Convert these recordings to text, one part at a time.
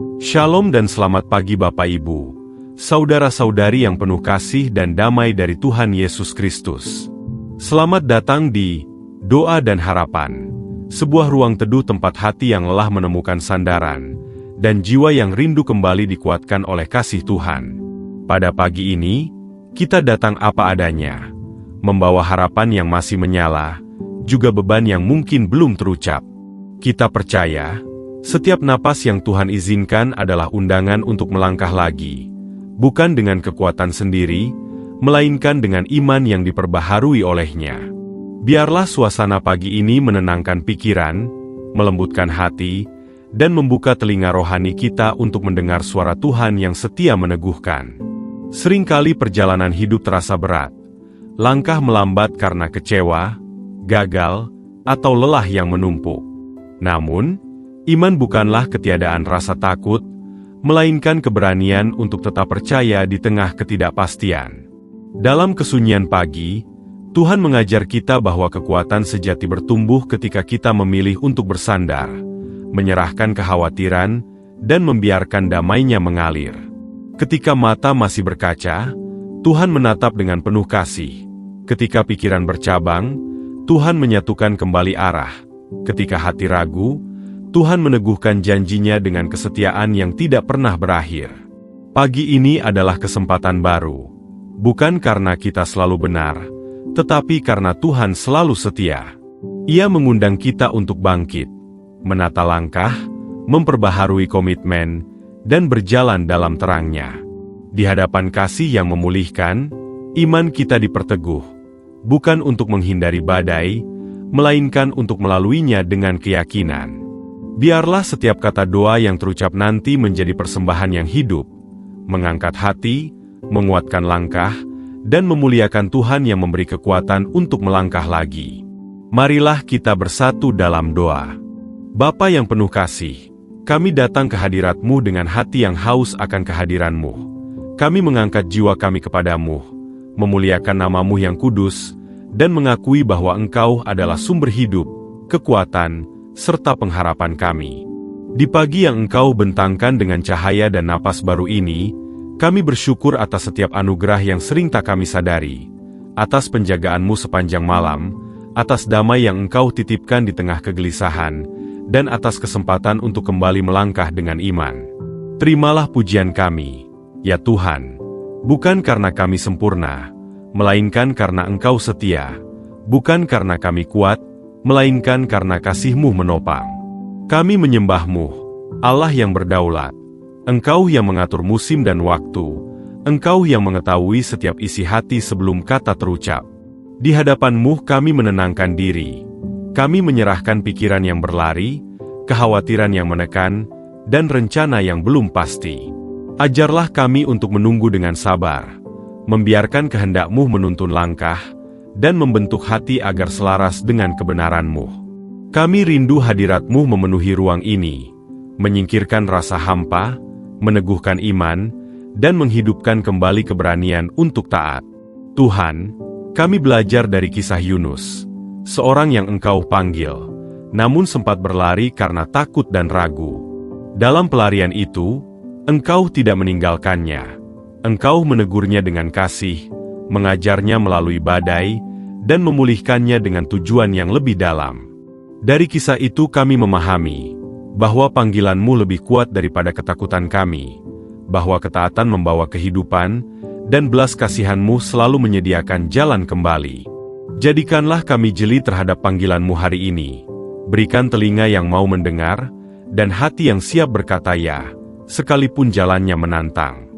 Shalom dan selamat pagi Bapak Ibu, saudara-saudari yang penuh kasih dan damai dari Tuhan Yesus Kristus. Selamat datang di Doa dan Harapan, sebuah ruang teduh tempat hati yang lelah menemukan sandaran, dan jiwa yang rindu kembali dikuatkan oleh kasih Tuhan. Pada pagi ini, kita datang apa adanya, membawa harapan yang masih menyala, juga beban yang mungkin belum terucap. Kita percaya, setiap napas yang Tuhan izinkan adalah undangan untuk melangkah lagi, bukan dengan kekuatan sendiri, melainkan dengan iman yang diperbaharui olehnya. Biarlah suasana pagi ini menenangkan pikiran, melembutkan hati, dan membuka telinga rohani kita untuk mendengar suara Tuhan yang setia meneguhkan. Seringkali perjalanan hidup terasa berat, langkah melambat karena kecewa, gagal, atau lelah yang menumpuk. Namun, iman bukanlah ketiadaan rasa takut, melainkan keberanian untuk tetap percaya di tengah ketidakpastian. Dalam kesunyian pagi, Tuhan mengajar kita bahwa kekuatan sejati bertumbuh ketika kita memilih untuk bersandar, menyerahkan kekhawatiran, dan membiarkan damainya mengalir. Ketika mata masih berkaca, Tuhan menatap dengan penuh kasih. Ketika pikiran bercabang, Tuhan menyatukan kembali arah. Ketika hati ragu, Tuhan meneguhkan janjinya dengan kesetiaan yang tidak pernah berakhir. Pagi ini adalah kesempatan baru. Bukan karena kita selalu benar, tetapi karena Tuhan selalu setia. Ia mengundang kita untuk bangkit, menata langkah, memperbaharui komitmen, dan berjalan dalam terangnya. Di hadapan kasih yang memulihkan, iman kita diperteguh, bukan untuk menghindari badai, melainkan untuk melaluinya dengan keyakinan. Biarlah setiap kata doa yang terucap nanti menjadi persembahan yang hidup, mengangkat hati, menguatkan langkah, dan memuliakan Tuhan yang memberi kekuatan untuk melangkah lagi. Marilah kita bersatu dalam doa. Bapa yang penuh kasih, kami datang ke hadirat-Mu dengan hati yang haus akan kehadiran-Mu. Kami mengangkat jiwa kami kepadamu, memuliakan nama-Mu yang kudus, dan mengakui bahwa Engkau adalah sumber hidup, kekuatan, serta pengharapan kami. Di pagi yang Engkau bentangkan dengan cahaya dan napas baru ini, kami bersyukur atas setiap anugerah yang sering tak kami sadari, atas penjagaan-Mu sepanjang malam, atas damai yang Engkau titipkan di tengah kegelisahan, dan atas kesempatan untuk kembali melangkah dengan iman. Terimalah pujian kami, ya Tuhan, bukan karena kami sempurna, melainkan karena Engkau setia, bukan karena kami kuat, melainkan karena kasih-Mu menopang. Kami menyembah-Mu, Allah yang berdaulat. Engkau yang mengatur musim dan waktu, Engkau yang mengetahui setiap isi hati sebelum kata terucap. Di hadapan-Mu kami menenangkan diri, kami menyerahkan pikiran yang berlari, kekhawatiran yang menekan, dan rencana yang belum pasti. Ajarlah kami untuk menunggu dengan sabar, membiarkan kehendak-Mu menuntun langkah, dan membentuk hati agar selaras dengan kebenaran-Mu. Kami rindu hadirat-Mu memenuhi ruang ini, menyingkirkan rasa hampa, meneguhkan iman, dan menghidupkan kembali keberanian untuk taat. Tuhan, kami belajar dari kisah Yunus, seorang yang Engkau panggil, namun sempat berlari karena takut dan ragu. Dalam pelarian itu, Engkau tidak meninggalkannya. Engkau menegurnya dengan kasih, mengajarnya melalui badai, dan memulihkannya dengan tujuan yang lebih dalam. Dari kisah itu kami memahami bahwa panggilan-Mu lebih kuat daripada ketakutan kami, bahwa ketaatan membawa kehidupan, dan belas kasihan-Mu selalu menyediakan jalan kembali. Jadikanlah kami jeli terhadap panggilan-Mu hari ini. Berikan telinga yang mau mendengar, dan hati yang siap berkata ya, sekalipun jalannya menantang.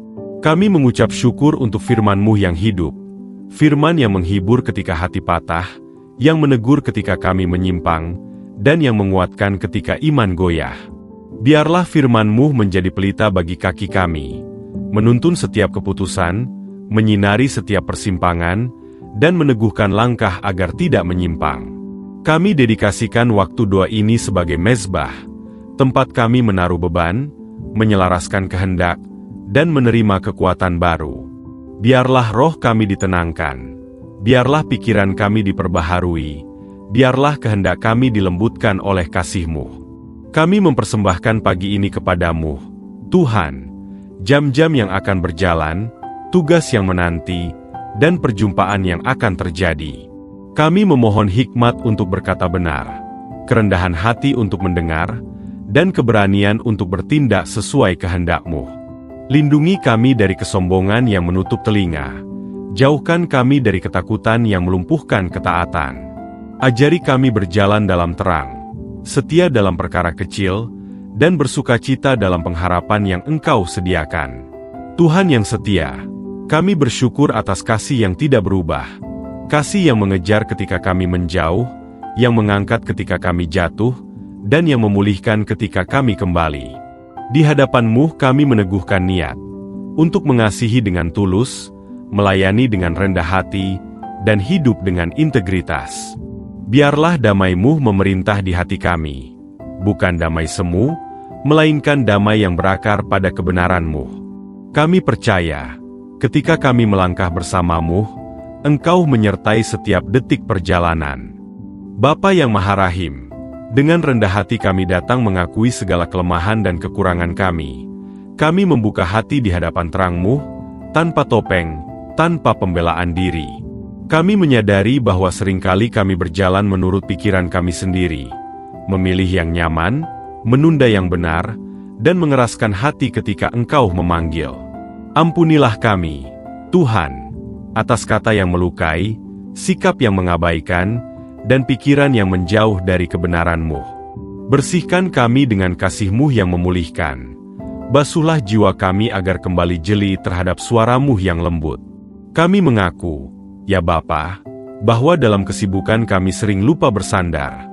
Kami mengucap syukur untuk firman-Mu yang hidup, firman yang menghibur ketika hati patah, yang menegur ketika kami menyimpang, dan yang menguatkan ketika iman goyah. Biarlah firman-Mu menjadi pelita bagi kaki kami, menuntun setiap keputusan, menyinari setiap persimpangan, dan meneguhkan langkah agar tidak menyimpang. Kami dedikasikan waktu doa ini sebagai mezbah, tempat kami menaruh beban, menyelaraskan kehendak, dan menerima kekuatan baru. Biarlah roh kami ditenangkan, biarlah pikiran kami diperbaharui, biarlah kehendak kami dilembutkan oleh kasih-Mu. Kami mempersembahkan pagi ini kepadamu, Tuhan, jam-jam yang akan berjalan, tugas yang menanti, dan perjumpaan yang akan terjadi. Kami memohon hikmat untuk berkata benar, kerendahan hati untuk mendengar, dan keberanian untuk bertindak sesuai kehendak-Mu. Lindungi kami dari kesombongan yang menutup telinga. Jauhkan kami dari ketakutan yang melumpuhkan ketaatan. Ajari kami berjalan dalam terang, setia dalam perkara kecil, dan bersukacita dalam pengharapan yang Engkau sediakan. Tuhan yang setia, kami bersyukur atas kasih yang tidak berubah, kasih yang mengejar ketika kami menjauh, yang mengangkat ketika kami jatuh, dan yang memulihkan ketika kami kembali. Di hadapan-Mu kami meneguhkan niat, untuk mengasihi dengan tulus, melayani dengan rendah hati, dan hidup dengan integritas. Biarlah damai-Mu memerintah di hati kami, bukan damai semu, melainkan damai yang berakar pada kebenaran-Mu. Kami percaya, ketika kami melangkah bersama-Mu, Engkau menyertai setiap detik perjalanan. Bapa yang Maha Rahim, dengan rendah hati kami datang mengakui segala kelemahan dan kekurangan kami. Kami membuka hati di hadapan terang-Mu, tanpa topeng, tanpa pembelaan diri. Kami menyadari bahwa seringkali kami berjalan menurut pikiran kami sendiri, memilih yang nyaman, menunda yang benar, dan mengeraskan hati ketika Engkau memanggil. Ampunilah kami, Tuhan, atas kata yang melukai, sikap yang mengabaikan, dan pikiran yang menjauh dari kebenaran-Mu. Bersihkan kami dengan kasih-Mu yang memulihkan. Basuhlah jiwa kami agar kembali jeli terhadap suara-Mu yang lembut. Kami mengaku, ya Bapa, bahwa dalam kesibukan kami sering lupa bersandar.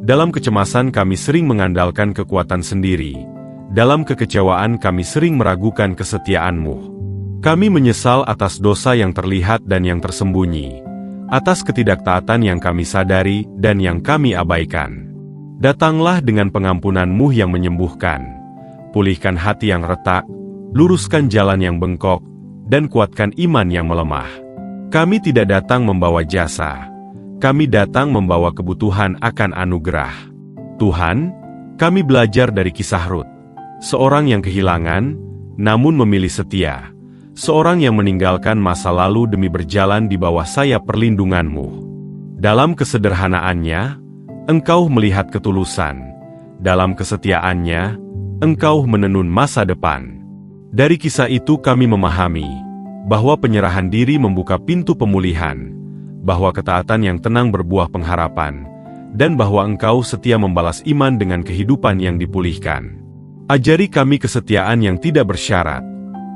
Dalam kecemasan kami sering mengandalkan kekuatan sendiri. Dalam kekecewaan kami sering meragukan kesetiaan-Mu. Kami menyesal atas dosa yang terlihat dan yang tersembunyi, atas ketidaktaatan yang kami sadari dan yang kami abaikan. Datanglah dengan pengampunan-Mu yang menyembuhkan. Pulihkan hati yang retak, luruskan jalan yang bengkok, dan kuatkan iman yang melemah. Kami tidak datang membawa jasa. Kami datang membawa kebutuhan akan anugerah. Tuhan, kami belajar dari kisah Rut. Seorang yang kehilangan, namun memilih setia. Seorang yang meninggalkan masa lalu demi berjalan di bawah sayap perlindungan-Mu. Dalam kesederhanaannya, Engkau melihat ketulusan. Dalam kesetiaannya, Engkau menenun masa depan. Dari kisah itu kami memahami bahwa penyerahan diri membuka pintu pemulihan, bahwa ketaatan yang tenang berbuah pengharapan, dan bahwa Engkau setia membalas iman dengan kehidupan yang dipulihkan. Ajari kami kesetiaan yang tidak bersyarat,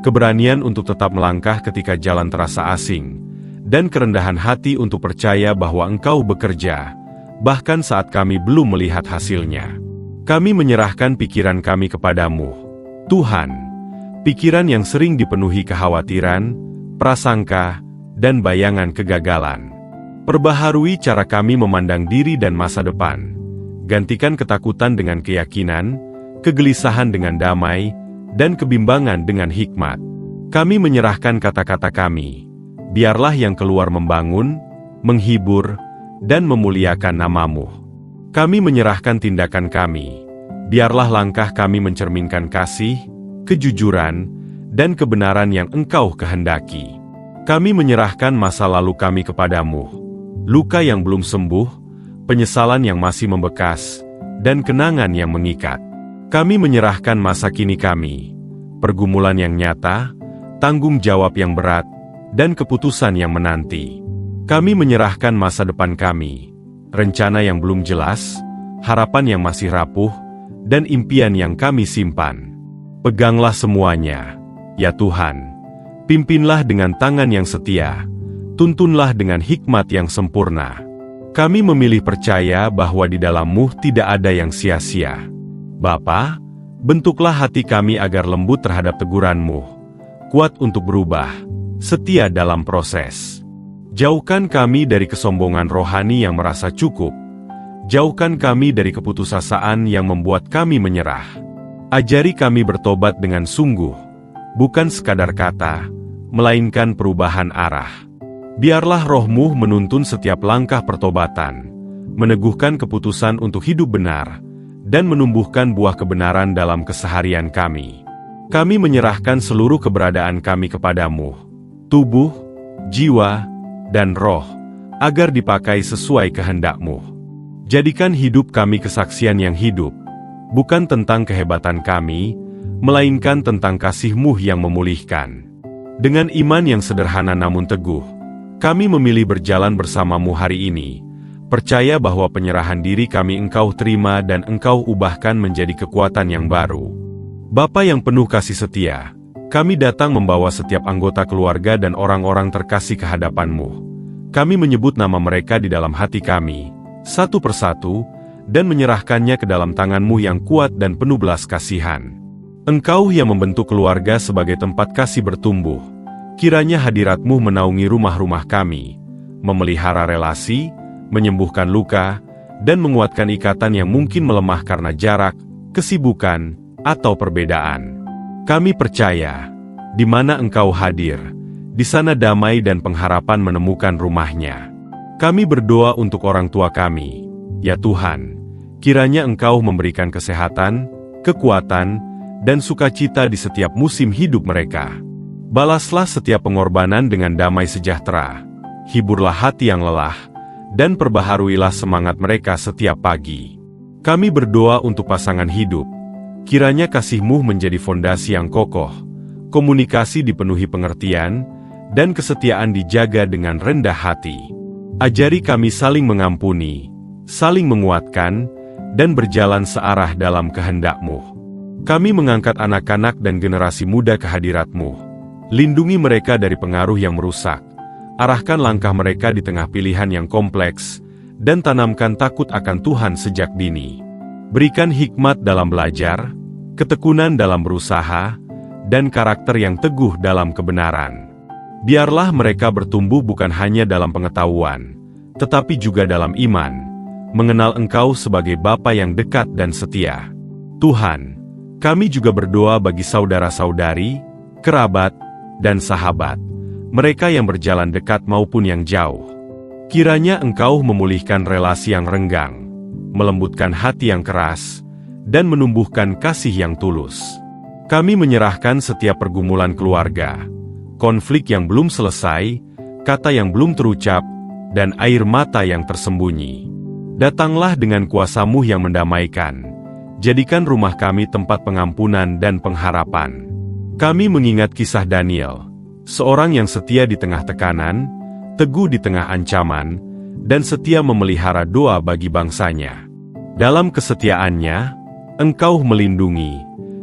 keberanian untuk tetap melangkah ketika jalan terasa asing, dan kerendahan hati untuk percaya bahwa Engkau bekerja, bahkan saat kami belum melihat hasilnya. Kami menyerahkan pikiran kami kepadamu, Tuhan, pikiran yang sering dipenuhi kekhawatiran, prasangka, dan bayangan kegagalan. Perbaharui cara kami memandang diri dan masa depan. Gantikan ketakutan dengan keyakinan, kegelisahan dengan damai, dan kebimbangan dengan hikmat. Kami menyerahkan kata-kata kami. Biarlah yang keluar membangun, menghibur, dan memuliakan nama-Mu. Kami menyerahkan tindakan kami. Biarlah langkah kami mencerminkan kasih, kejujuran, dan kebenaran yang Engkau kehendaki. Kami menyerahkan masa lalu kami kepadamu. Luka yang belum sembuh, penyesalan yang masih membekas, dan kenangan yang mengikat. Kami menyerahkan masa kini kami, pergumulan yang nyata, tanggung jawab yang berat, dan keputusan yang menanti. Kami menyerahkan masa depan kami, rencana yang belum jelas, harapan yang masih rapuh, dan impian yang kami simpan. Peganglah semuanya, ya Tuhan. Pimpinlah dengan tangan yang setia, tuntunlah dengan hikmat yang sempurna. Kami memilih percaya bahwa di dalam-Mu tidak ada yang sia-sia. Bapa, bentuklah hati kami agar lembut terhadap teguran-Mu, kuat untuk berubah, setia dalam proses. Jauhkan kami dari kesombongan rohani yang merasa cukup. Jauhkan kami dari keputusasaan yang membuat kami menyerah. Ajari kami bertobat dengan sungguh, bukan sekadar kata, melainkan perubahan arah. Biarlah Roh-Mu menuntun setiap langkah pertobatan, meneguhkan keputusan untuk hidup benar, dan menumbuhkan buah kebenaran dalam keseharian kami. Kami menyerahkan seluruh keberadaan kami kepadamu, tubuh, jiwa, dan roh, agar dipakai sesuai kehendak-Mu. Jadikan hidup kami kesaksian yang hidup, bukan tentang kehebatan kami, melainkan tentang kasih-Mu yang memulihkan. Dengan iman yang sederhana namun teguh, kami memilih berjalan bersama-Mu hari ini, percaya bahwa penyerahan diri kami Engkau terima dan Engkau ubahkan menjadi kekuatan yang baru. Bapa yang penuh kasih setia, kami datang membawa setiap anggota keluarga dan orang-orang terkasih ke hadapan-Mu. Kami menyebut nama mereka di dalam hati kami, satu persatu, dan menyerahkannya ke dalam tangan-Mu yang kuat dan penuh belas kasihan. Engkau yang membentuk keluarga sebagai tempat kasih bertumbuh, kiranya hadirat-Mu menaungi rumah-rumah kami, memelihara relasi, menyembuhkan luka, dan menguatkan ikatan yang mungkin melemah karena jarak, kesibukan, atau perbedaan. Kami percaya, di mana Engkau hadir, di sana damai dan pengharapan menemukan rumahnya. Kami berdoa untuk orang tua kami, ya Tuhan, kiranya Engkau memberikan kesehatan, kekuatan, dan sukacita di setiap musim hidup mereka. Balaslah setiap pengorbanan dengan damai sejahtera, hiburlah hati yang lelah, dan perbaharuilah semangat mereka setiap pagi. Kami berdoa untuk pasangan hidup, kiranya kasih-Mu menjadi fondasi yang kokoh, komunikasi dipenuhi pengertian, dan kesetiaan dijaga dengan rendah hati. Ajari kami saling mengampuni, saling menguatkan, dan berjalan searah dalam kehendak-Mu. Kami mengangkat anak-anak dan generasi muda ke hadirat-Mu. Lindungi mereka dari pengaruh yang merusak, arahkan langkah mereka di tengah pilihan yang kompleks, dan tanamkan takut akan Tuhan sejak dini. Berikan hikmat dalam belajar, ketekunan dalam berusaha, dan karakter yang teguh dalam kebenaran. Biarlah mereka bertumbuh bukan hanya dalam pengetahuan, tetapi juga dalam iman, mengenal Engkau sebagai Bapa yang dekat dan setia. Tuhan, kami juga berdoa bagi saudara-saudari, kerabat, dan sahabat, mereka yang berjalan dekat maupun yang jauh. Kiranya Engkau memulihkan relasi yang renggang, melembutkan hati yang keras, dan menumbuhkan kasih yang tulus. Kami menyerahkan setiap pergumulan keluarga, konflik yang belum selesai, kata yang belum terucap, dan air mata yang tersembunyi. Datanglah dengan kuasa-Mu yang mendamaikan. Jadikan rumah kami tempat pengampunan dan pengharapan. Kami mengingat kisah Daniel, seorang yang setia di tengah tekanan, teguh di tengah ancaman, dan setia memelihara doa bagi bangsanya. Dalam kesetiaannya, Engkau melindungi.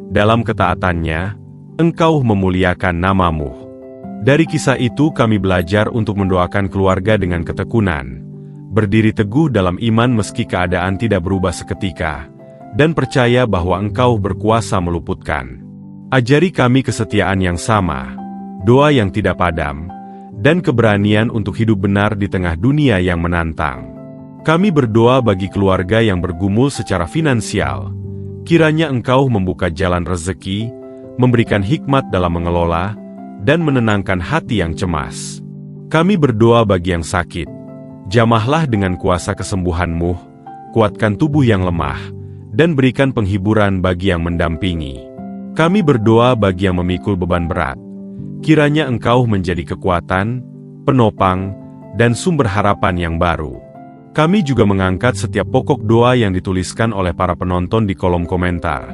Dalam ketaatannya, Engkau memuliakan nama-Mu. Dari kisah itu kami belajar untuk mendoakan keluarga dengan ketekunan, berdiri teguh dalam iman meski keadaan tidak berubah seketika, dan percaya bahwa Engkau berkuasa meluputkan. Ajari kami kesetiaan yang sama, doa yang tidak padam, dan keberanian untuk hidup benar di tengah dunia yang menantang. Kami berdoa bagi keluarga yang bergumul secara finansial, kiranya Engkau membuka jalan rezeki, memberikan hikmat dalam mengelola, dan menenangkan hati yang cemas. Kami berdoa bagi yang sakit, jamahlah dengan kuasa kesembuhan-Mu, kuatkan tubuh yang lemah, dan berikan penghiburan bagi yang mendampingi. Kami berdoa bagi yang memikul beban berat, kiranya Engkau menjadi kekuatan, penopang, dan sumber harapan yang baru. Kami juga mengangkat setiap pokok doa yang dituliskan oleh para penonton di kolom komentar.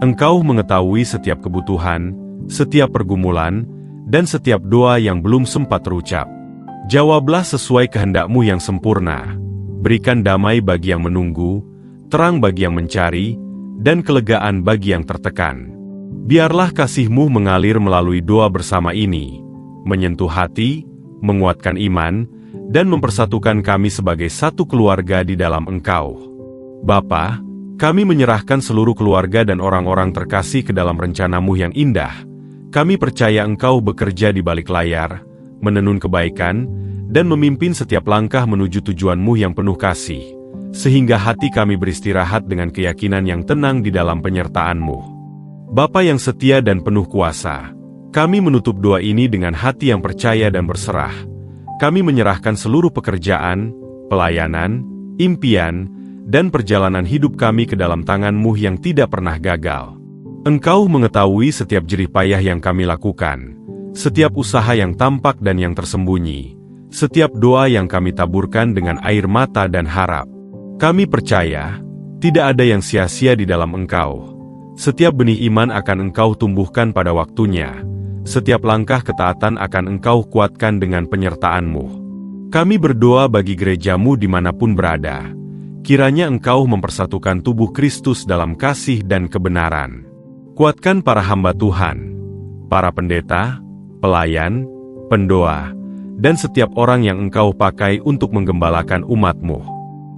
Engkau mengetahui setiap kebutuhan, setiap pergumulan, dan setiap doa yang belum sempat terucap. Jawablah sesuai kehendak-Mu yang sempurna. Berikan damai bagi yang menunggu, terang bagi yang mencari, dan kelegaan bagi yang tertekan. Biarlah kasih-Mu mengalir melalui doa bersama ini, menyentuh hati, menguatkan iman, dan mempersatukan kami sebagai satu keluarga di dalam Engkau. Bapa, kami menyerahkan seluruh keluarga dan orang-orang terkasih ke dalam rencana-Mu yang indah. Kami percaya Engkau bekerja di balik layar, menenun kebaikan, dan memimpin setiap langkah menuju tujuan-Mu yang penuh kasih, sehingga hati kami beristirahat dengan keyakinan yang tenang di dalam penyertaan-Mu. Bapa yang setia dan penuh kuasa, kami menutup doa ini dengan hati yang percaya dan berserah. Kami menyerahkan seluruh pekerjaan, pelayanan, impian, dan perjalanan hidup kami ke dalam tangan-Mu yang tidak pernah gagal. Engkau mengetahui setiap jerih payah yang kami lakukan, setiap usaha yang tampak dan yang tersembunyi, setiap doa yang kami taburkan dengan air mata dan harap. Kami percaya, tidak ada yang sia-sia di dalam Engkau. Setiap benih iman akan Engkau tumbuhkan pada waktunya, setiap langkah ketaatan akan Engkau kuatkan dengan penyertaan-Mu. Kami berdoa bagi gereja-Mu dimanapun berada, kiranya Engkau mempersatukan tubuh Kristus dalam kasih dan kebenaran. Kuatkan para hamba Tuhan, para pendeta, pelayan, pendoa, dan setiap orang yang Engkau pakai untuk menggembalakan umat-Mu.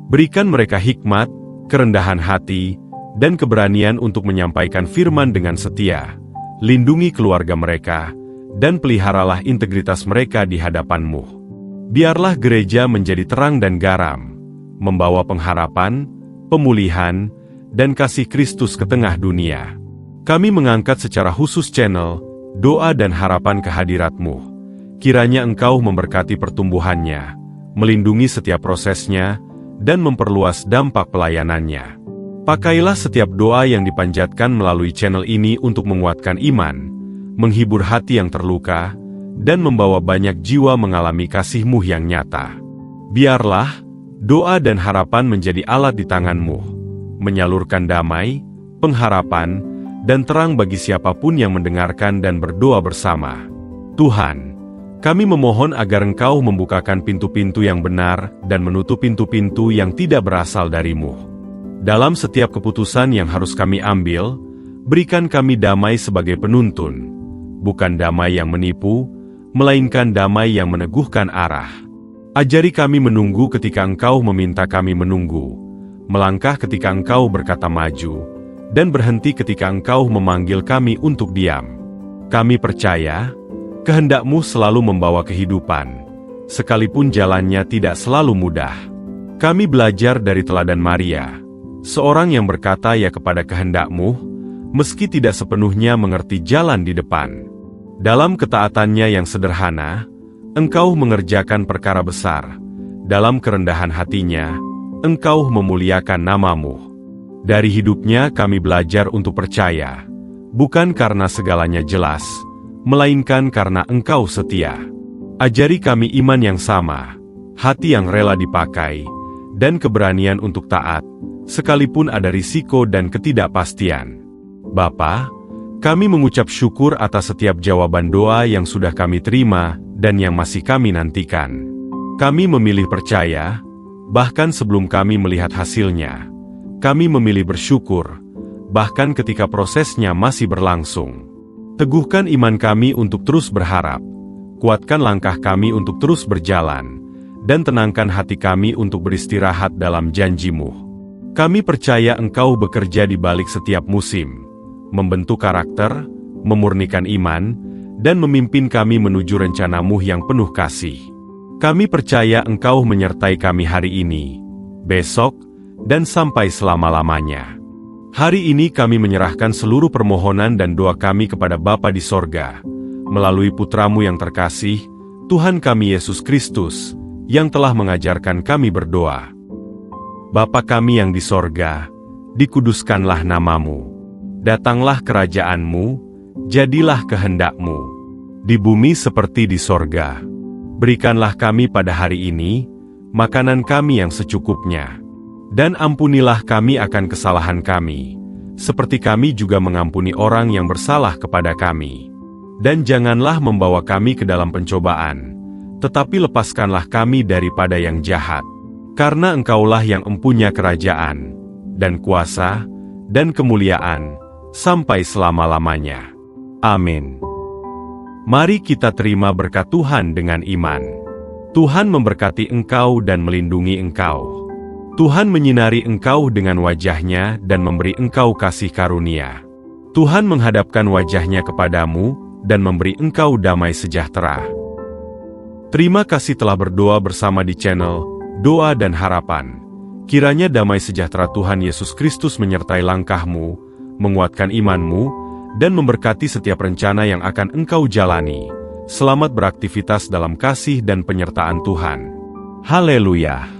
Berikan mereka hikmat, kerendahan hati, dan keberanian untuk menyampaikan firman dengan setia. Lindungi keluarga mereka, dan peliharalah integritas mereka di hadapan-Mu. Biarlah gereja menjadi terang dan garam, membawa pengharapan, pemulihan, dan kasih Kristus ke tengah dunia. Kami mengangkat secara khusus channel Doa dan Harapan ke hadirat-Mu. Kiranya Engkau memberkati pertumbuhannya, melindungi setiap prosesnya, dan memperluas dampak pelayanannya. Pakailah setiap doa yang dipanjatkan melalui channel ini untuk menguatkan iman, menghibur hati yang terluka, dan membawa banyak jiwa mengalami kasih-Mu yang nyata. Biarlah doa dan harapan menjadi alat di tangan-Mu, menyalurkan damai, pengharapan, dan terang bagi siapapun yang mendengarkan dan berdoa bersama. Tuhan, kami memohon agar Engkau membukakan pintu-pintu yang benar dan menutup pintu-pintu yang tidak berasal dari-Mu. Dalam setiap keputusan yang harus kami ambil, berikan kami damai sebagai penuntun, bukan damai yang menipu, melainkan damai yang meneguhkan arah. Ajari kami menunggu ketika Engkau meminta kami menunggu, melangkah ketika Engkau berkata maju, dan berhenti ketika Engkau memanggil kami untuk diam. Kami percaya, kehendak-Mu selalu membawa kehidupan, sekalipun jalannya tidak selalu mudah. Kami belajar dari teladan Maria, seorang yang berkata ya kepada kehendak-Mu, meski tidak sepenuhnya mengerti jalan di depan. Dalam ketaatannya yang sederhana, Engkau mengerjakan perkara besar. Dalam kerendahan hatinya, Engkau memuliakan nama-Mu. Dari hidupnya kami belajar untuk percaya, bukan karena segalanya jelas, melainkan karena Engkau setia. Ajari kami iman yang sama, hati yang rela dipakai, dan keberanian untuk taat, sekalipun ada risiko dan ketidakpastian. Bapa, kami mengucap syukur atas setiap jawaban doa yang sudah kami terima dan yang masih kami nantikan. Kami memilih percaya, bahkan sebelum kami melihat hasilnya. Kami memilih bersyukur, bahkan ketika prosesnya masih berlangsung. Teguhkan iman kami untuk terus berharap, kuatkan langkah kami untuk terus berjalan, dan tenangkan hati kami untuk beristirahat dalam janji-Mu. Kami percaya Engkau bekerja di balik setiap musim, membentuk karakter, memurnikan iman, dan memimpin kami menuju rencana-Mu yang penuh kasih. Kami percaya Engkau menyertai kami hari ini, besok, dan sampai selama-lamanya. Hari ini kami menyerahkan seluruh permohonan dan doa kami kepada Bapa di sorga, melalui Putra-Mu yang terkasih, Tuhan kami Yesus Kristus, yang telah mengajarkan kami berdoa. Bapa kami yang di sorga, dikuduskanlah nama-Mu. Datanglah kerajaan-Mu, jadilah kehendak-Mu, di bumi seperti di sorga. Berikanlah kami pada hari ini, makanan kami yang secukupnya. Dan ampunilah kami akan kesalahan kami, seperti kami juga mengampuni orang yang bersalah kepada kami. Dan janganlah membawa kami ke dalam pencobaan, tetapi lepaskanlah kami daripada yang jahat. Karena Engkaulah yang empunya kerajaan, dan kuasa, dan kemuliaan, sampai selama-lamanya. Amin. Mari kita terima berkat Tuhan dengan iman. Tuhan memberkati engkau dan melindungi engkau. Tuhan menyinari engkau dengan wajah-Nya dan memberi engkau kasih karunia. Tuhan menghadapkan wajah-Nya kepadamu dan memberi engkau damai sejahtera. Terima kasih telah berdoa bersama di channel Doa dan Harapan. Kiranya damai sejahtera Tuhan Yesus Kristus menyertai langkahmu, menguatkan imanmu, dan memberkati setiap rencana yang akan engkau jalani. Selamat beraktivitas dalam kasih dan penyertaan Tuhan. Haleluya!